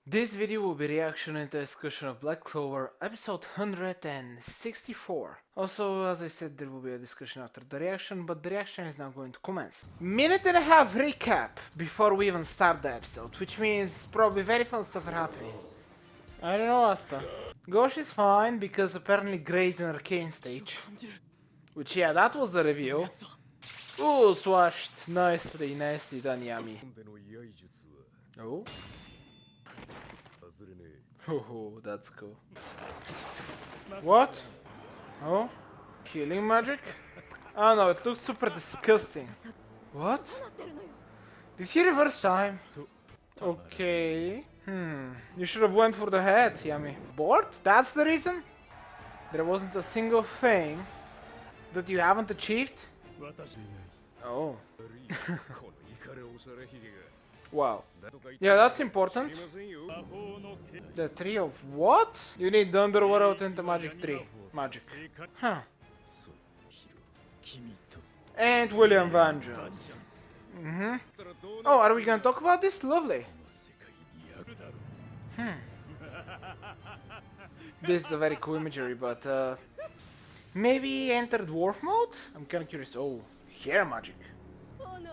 This video will be reaction and discussion of Black Clover, episode 164. Also, as I said, there will be a discussion after the reaction, but the reaction is now going to commence. Minute and a half recap before we even start the episode, which means probably very fun stuff are happening. I don't know, Asta. Gosh is fine because apparently Grey's in arcane stage. Which, yeah, that was the review. Ooh, swashed. Nicely done, Yami. Oh. Oh, that's cool. What? Oh? Healing magic? Oh no, it looks super disgusting. What? Did he reverse time? Okay. You should have went for the head, Yami. Bored? That's the reason? There wasn't a single thing that you haven't achieved? Oh. Wow. Yeah, that's important. The tree of what? You need underworld into magic tree. Magic. Huh. And William Vengeance. Oh, are we gonna talk about this? Lovely. This is a very cool imagery, but maybe enter dwarf mode? I'm kinda curious. Oh, hair magic.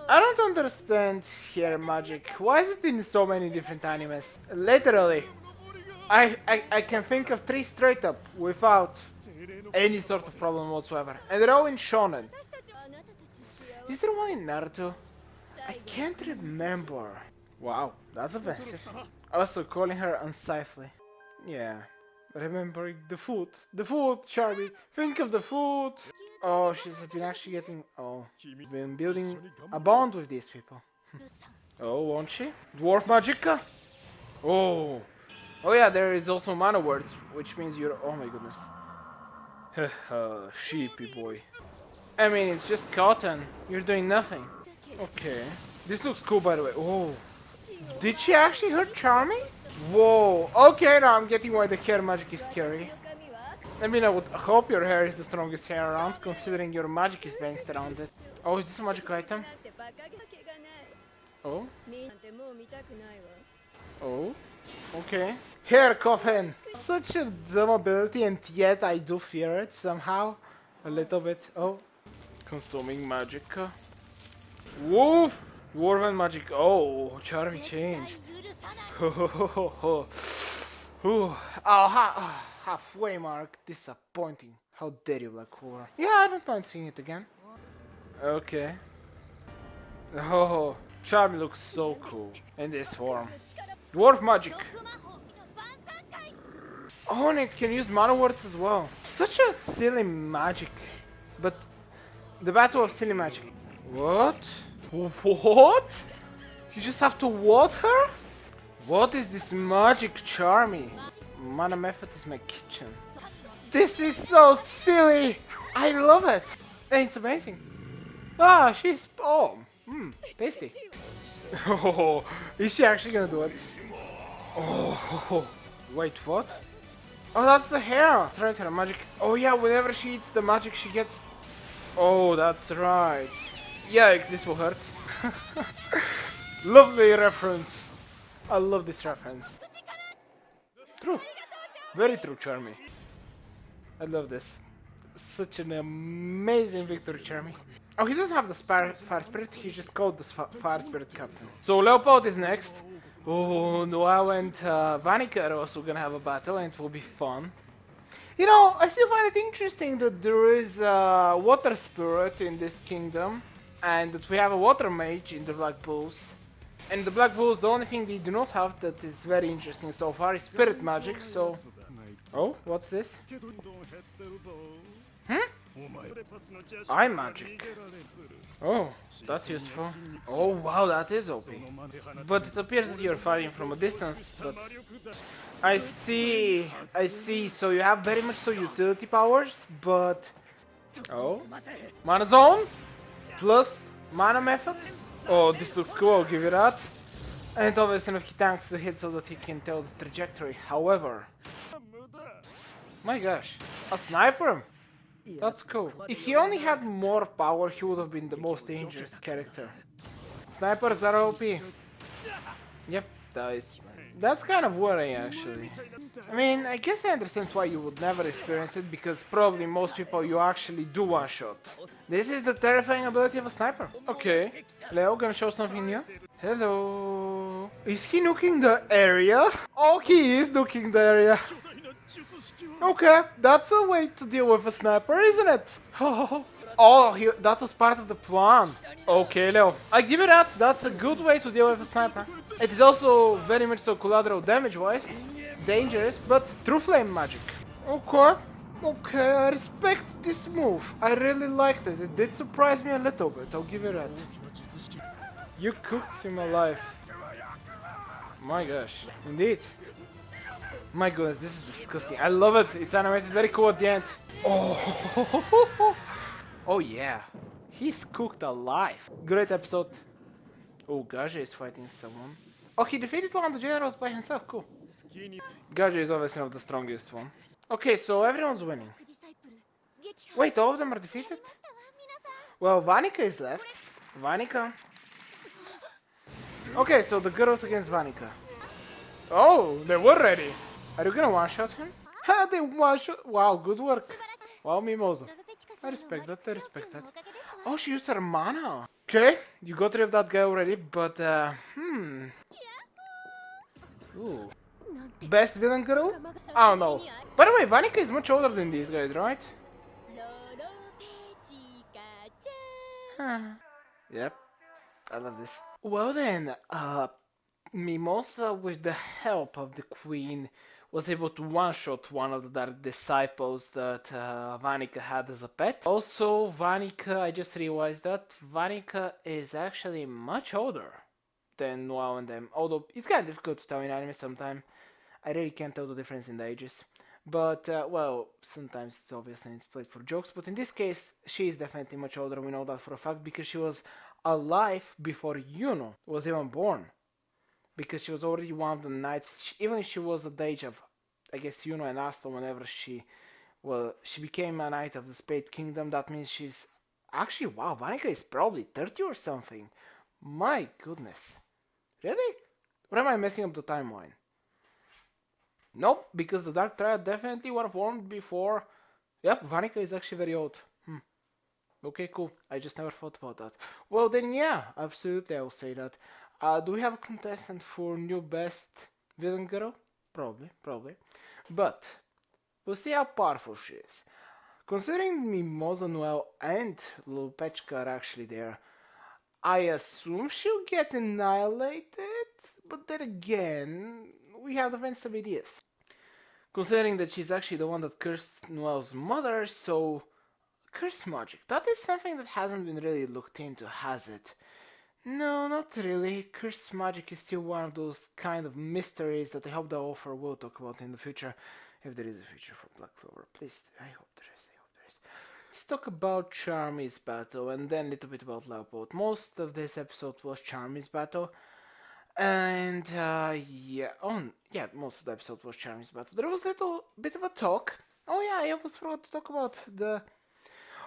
I don't understand hair magic. Why is it in so many different animes? Literally, I can think of 3 straight up without any sort of problem whatsoever. And they're all in shonen. Is there one in Naruto? I can't remember. Wow, that's offensive. Also calling her unsightly. Yeah. Remembering the food. The food, Charlie. Think of the food. Oh, she's been actually getting... Oh, she's been building a bond with these people. Oh, won't she? Dwarf Magica? Oh. Oh yeah, there is also mana words, which means you're... Oh my goodness. Sheepy boy. I mean, it's just cotton. You're doing nothing. Okay. This looks cool, by the way. Oh. Did she actually hurt Charming? Whoa. Okay, now I'm getting why the hair magic is scary. I mean, I would hope your hair is the strongest hair around, considering your magic is based around it. Oh, is this a magic item? Oh? Oh? Okay. Hair coffin! Such a dumb ability, and yet I do fear it somehow. A little bit. Oh. Consuming magic. Woof! Dwarven magic. Oh, Charming changed. Oh, halfway mark. Disappointing. How dare you, Black Clover. Yeah, I don't mind seeing it again. Okay. Oh, Charmy looks so cool in this form. Dwarf magic. Oh, and it can use mana words as well. Such a silly magic. But the battle of silly magic. What? What? You just have to what her? What is this magic, Charmy? Mana method is my kitchen. This is so silly! I love it! It's amazing. Ah, she's... Oh, tasty. Oh, is she actually gonna do it? Oh, wait, what? Oh, that's the hair! That's right, her magic. Oh yeah, whenever she eats the magic, she gets... Oh, that's right. Yikes, this will hurt. Lovely reference. I love this reference. True. Very true, Charmy. I love this. Such an amazing victory, Charmy. Oh, he doesn't have the fire spirit, he just called this fire spirit captain. So Leopold is next. Oh, Noel and Vanica are also gonna have a battle and it will be fun. You know, I still find it interesting that there is a water spirit in this kingdom. And that we have a water mage in the Black Bulls. And the Black Bulls, the only thing they do not have that is very interesting so far is spirit magic, so... Oh, what's this? Eye magic. Oh, that's useful. Oh wow, that is OP. But it appears that you're fighting from a distance, but... I see, so you have very much so utility powers, but... Oh? Mana zone? Plus mana method? Oh, this looks cool, I'll give you that. And obviously he tanks the hit so that he can tell the trajectory. However... My gosh, a sniper? That's cool. If he only had more power, he would have been the most dangerous character. Snipers are OP. Yep, dies. That's kind of worrying, actually. I mean, I guess I understand why you would never experience it, because probably most people you actually do one-shot. This is the terrifying ability of a sniper. Okay. Leo, gonna show something new? Hello. Is he nuking the area? Oh, he is nuking the area. Okay, that's a way to deal with a sniper, isn't it? Oh, that was part of the plan. Okay, Leo. I give you that. That's a good way to deal with a sniper. It is also very much so collateral damage-wise. Dangerous, but true flame magic. Okay. Okay, I respect this move. I really liked it. It did surprise me a little bit. I'll give you that. You cooked him alive. My gosh. Indeed. My goodness, this is disgusting. I love it. It's animated very cool at the end. Oh, oh yeah. He's cooked alive. Great episode. Oh, Gaja is fighting someone. Oh, he defeated one of the generals by himself. Cool. Gaja is obviously not the strongest one. Okay, so everyone's winning. Wait, all of them are defeated? Well, Vanica is left. Vanica. Okay, so the girls against Vanica. Oh, they were ready. Are you gonna one-shot him? Ha, they one-shot. Wow, good work. Wow, Mimosa. I respect that, I respect that. Oh, she used her mana. Okay, you got rid of that guy already, but, Ooh. Best villain girl? I don't know. By the way, Vanica is much older than these guys, right? Yep. I love this. Well then, Mimosa, with the help of the queen, was able to one-shot one of the Dark Disciples that Vanica had as a pet. Also, Vanica, I just realized that Vanica is actually much older than Noel and them. Although, it's kind of difficult to tell in anime sometimes. I really can't tell the difference in the ages. But, well, sometimes it's obvious and it's played for jokes. But in this case, she is definitely much older. We know that for a fact because she was alive before Yuno was even born. Because she was already one of the knights, even if she was at the age of, I guess, Yuno and Asta, whenever she became a knight of the Spade Kingdom. That means she's actually, wow, Vanica is probably 30 or something. My goodness. Really? Or am I messing up the timeline? Nope, because the Dark Triad definitely were formed before. Yep, Vanica is actually very old. Okay, cool. I just never thought about that. Well, then, yeah, absolutely, I will say that. Do we have a contestant for new best villain girl? Probably. But we'll see how powerful she is. Considering Mimosa, Noel, and Lupechka are actually there, I assume she'll get annihilated. But then again, we have defensive ideas. Considering that she's actually the one that cursed Noel's mother, so curse magic. That is something that hasn't been really looked into, has it? No, not really. Curse magic is still one of those kind of mysteries that I hope the author will talk about in the future. If there is a future for Black Clover, please. I hope there is. Let's talk about Charmy's battle and then a little bit about Leopold. Most of this episode was Charmy's battle. And, most of the episode was Charmy's battle. There was a little bit of a talk. Oh yeah, I almost forgot to talk about the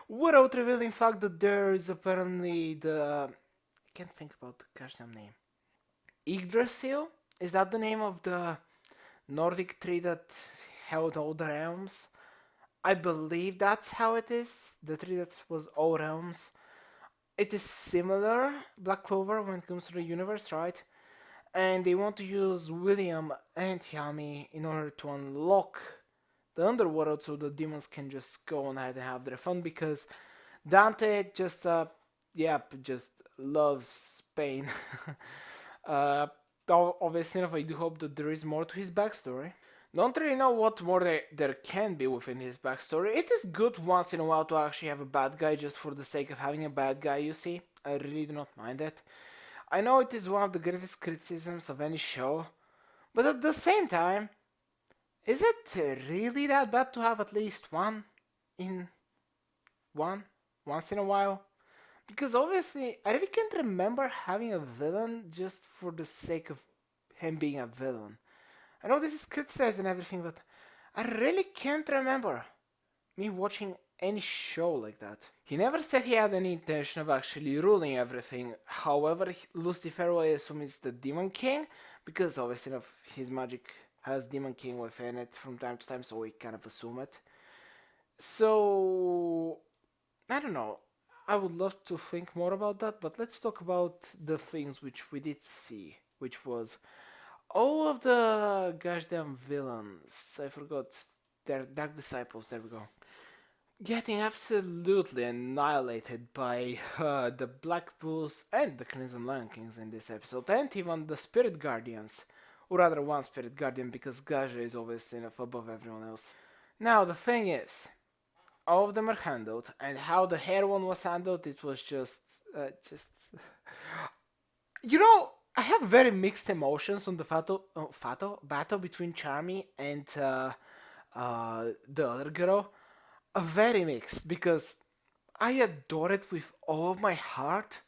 without revealing fact that there is apparently the... I can't think about the goddamn name. Yggdrasil? Is that the name of the Nordic tree that held all the realms? I believe that's how it is. The tree that was all realms. It is similar, Black Clover, when it comes to the universe, right? And they want to use William and Yami in order to unlock the underworld so the demons can just go on ahead and have their fun, because Dante just loves pain. Obviously enough, I do hope that there is more to his backstory. Don't really know what more there can be within his backstory. It is good once in a while to actually have a bad guy just for the sake of having a bad guy, you see. I really do not mind that. I know it is one of the greatest criticisms of any show, but at the same time, is it really that bad to have at least once in a while? Because obviously, I really can't remember having a villain just for the sake of him being a villain. I know this is criticized and everything, but I really can't remember me watching any show like that. He never said he had any intention of actually ruling everything. However, Lucifero, I assume, is the Demon King, because obviously enough his magic has Demon King within it from time to time, so we kind of assume it. So I don't know. I would love to think more about that, but let's talk about the things which we did see, which was all of the goddamn villains. I forgot their Dark Disciples. There we go. Getting absolutely annihilated by the Black Bulls and the Crimson Lion Kings in this episode, and even the Spirit Guardians, or rather one Spirit Guardian, because Gaja is obviously enough above everyone else. Now the thing is, all of them are handled, and how the hair one was handled, it was just you know, I have very mixed emotions on the battle between Charmy and the other girl. Very mixed because I adore it with all of my heart,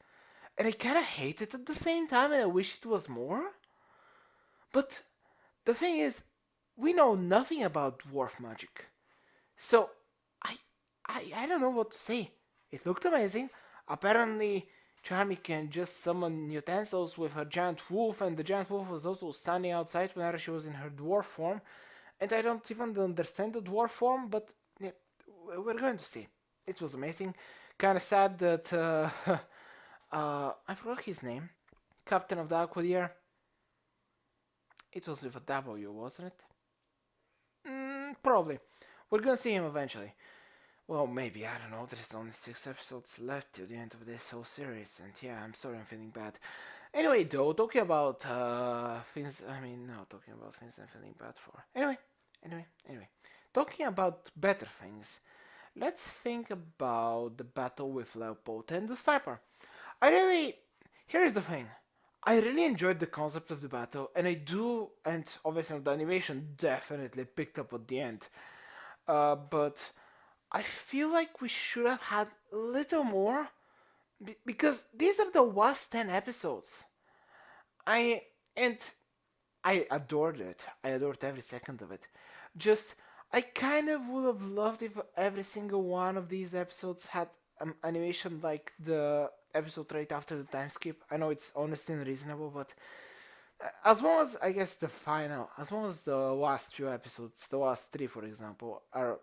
and I kind of hate it at the same time, and I wish it was more. But the thing is, we know nothing about dwarf magic, so I I don't know what to say. It looked amazing. Apparently, Charmy can just summon utensils with her giant wolf, and the giant wolf was also standing outside whenever she was in her dwarf form. And I don't even understand the dwarf form, but yeah, we're going to see. It was amazing. Kind of sad that I forgot his name. Captain of the Aquadeer. It was with a W, wasn't it? Probably. We're gonna see him eventually. Well, maybe, I don't know. There's only 6 episodes left to the end of this whole series, and yeah, I'm sorry I'm feeling bad. Anyway, though, talking about things, I mean, no, talking about things I'm feeling bad for. Anyway. Talking about better things, let's think about the battle with Leopold and the Sniper. I really. Here's the thing. I really enjoyed the concept of the battle, and I do, and obviously the animation definitely picked up at the end. But I feel like we should have had a little more because these are the last 10 episodes. I and I adored it. I adored every second of it. Just I kind of would have loved if every single one of these episodes had animation like the episode right after the time skip. I know it's honestly unreasonable, but as long as I guess as long as the last few episodes, the last three, for example, are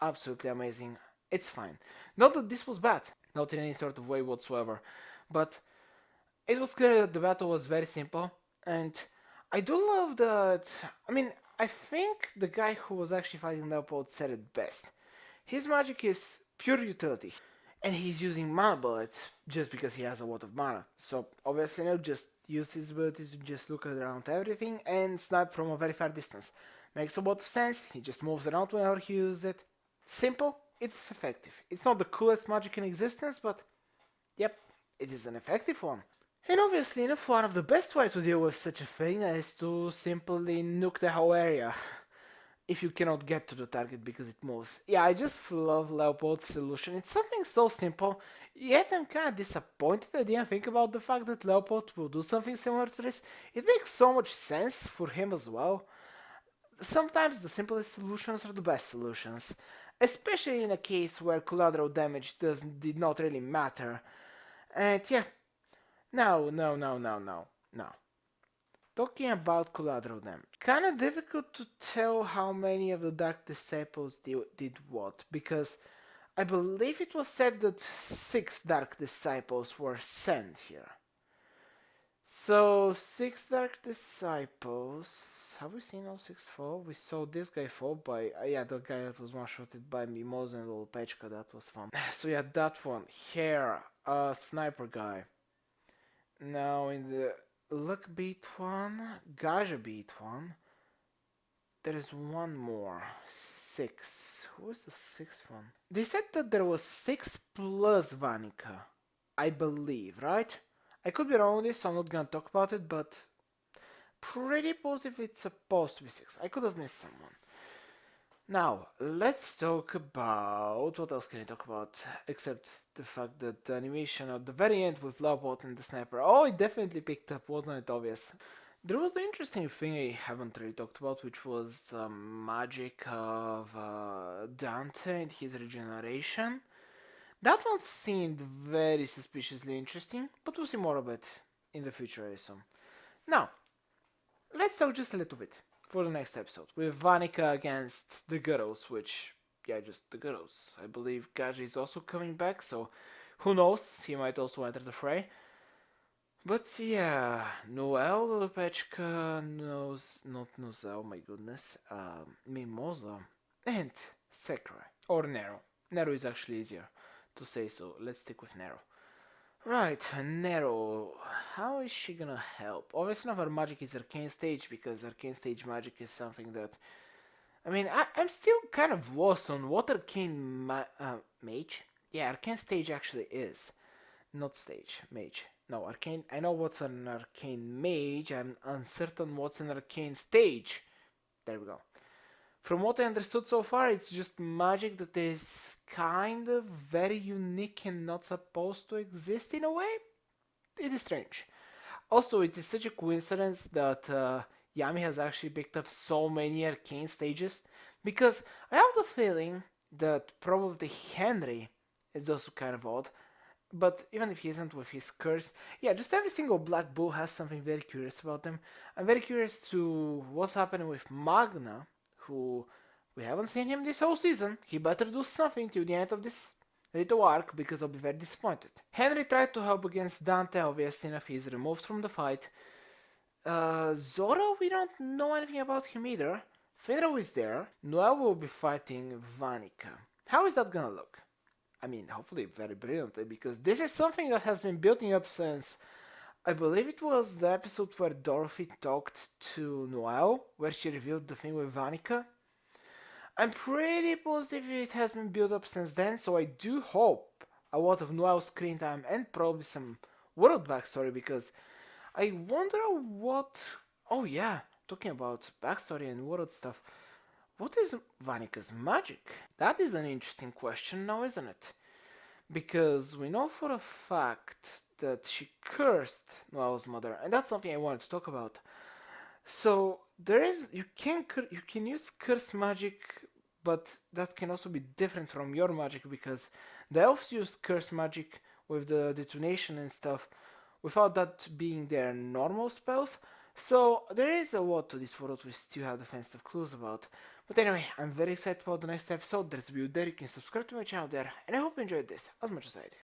absolutely amazing, it's fine. Not that this was bad, not in any sort of way whatsoever, but it was clear that the battle was very simple, and I do love that. I mean, I think the guy who was actually fighting Leopold said it best. His magic is pure utility, and he's using mana bullets just because he has a lot of mana. So obviously, just use his ability to just look around everything and snipe from a very far distance. Makes a lot of sense. He just moves around whenever he uses it. Simple. It's effective. It's not the coolest magic in existence, but yep, it is an effective one. And obviously, enough one of the best ways to deal with such a thing is to simply nuke the whole area if you cannot get to the target because it moves. Yeah, I just love Leopold's solution. It's something so simple, yet I'm kind of disappointed I didn't think about the fact that Leopold will do something similar to this. It makes so much sense for him as well. Sometimes the simplest solutions are the best solutions, especially in a case where collateral damage did not really matter. And yeah, no. Talking about collateral damage, kinda difficult to tell how many of the Dark Disciples did what, because I believe it was said that 6 Dark Disciples were sent here. So, 6 Dark Disciples. Have we seen all 6 fall? We saw this guy fall by. Yeah, the guy that was one-shotted by Mimosa and Little Pechka, that was fun. So, yeah, that one. Here, sniper guy. Now, in the Luck beat one, Gaja beat one. There is one more. 6. Who was the 6th one? They said that there was 6 plus Vanica. I believe, right? I could be wrong with this, so I'm not gonna talk about it, but pretty positive it's supposed to be 6. I could have missed someone. Now, let's talk about... What else can I talk about? Except the fact that the animation at the very end with Leopold and the sniper. Oh, it definitely picked up, wasn't it obvious? There was the interesting thing I haven't really talked about, which was the magic of Dante and his regeneration. That one seemed very suspiciously interesting, but we'll see more of it in the future, I assume. Now, let's talk just a little bit for the next episode with Vanica against the Girls, which, yeah, just the Girls. I believe Gaji is also coming back, so who knows? He might also enter the fray. But yeah, Noel, Lopechka, not Nozel, my goodness, Mimosa, and Sakurai, or Nero. Nero is actually easier to say, so let's stick with Nero. Right, Nero, how is she gonna help? Obviously, not her magic is Arcane Stage, because Arcane Stage magic is something that. I mean, I'm still kind of lost on what Mage? Yeah, Arcane Stage actually is. Not Stage, Mage. No, Arcane. I know what's an Arcane Mage, I'm uncertain what's an Arcane Stage. There we go. From what I understood so far, it's just magic that is kind of very unique and not supposed to exist in a way. It is strange. Also, it is such a coincidence that Yami has actually picked up so many arcane stages because I have the feeling that probably Henry is also kind of odd. But even if he isn't with his curse, yeah, just every single Black Bull has something very curious about them. I'm very curious to what's happening with Magna, who we haven't seen him this whole season. He better do something till the end of this little arc because I'll be very disappointed. Henry tried to help against Dante, obviously enough he's removed from the fight. Zoro, we don't know anything about him either. Fedro is there. Noel will be fighting Vanica. How is that gonna look? I mean, hopefully very brilliantly, because this is something that has been building up since I believe it was the episode where Dorothy talked to Noel, where she revealed the thing with Vanica. I'm pretty positive it has been built up since then, so I do hope a lot of Noel screen time and probably some world backstory because I wonder what. Oh, yeah, talking about backstory and world stuff, what is Vanica's magic? That is an interesting question now, isn't it? Because we know for a fact that she cursed Noel's mother, and that's something I wanted to talk about. So there is you can use curse magic, but that can also be different from your magic because the elves used curse magic with the detonation and stuff without that being their normal spells. So there is a lot to this world we still have defensive clues about. But anyway, I'm very excited about the next episode. There's a video there, you can subscribe to my channel there, and I hope you enjoyed this as much as I did.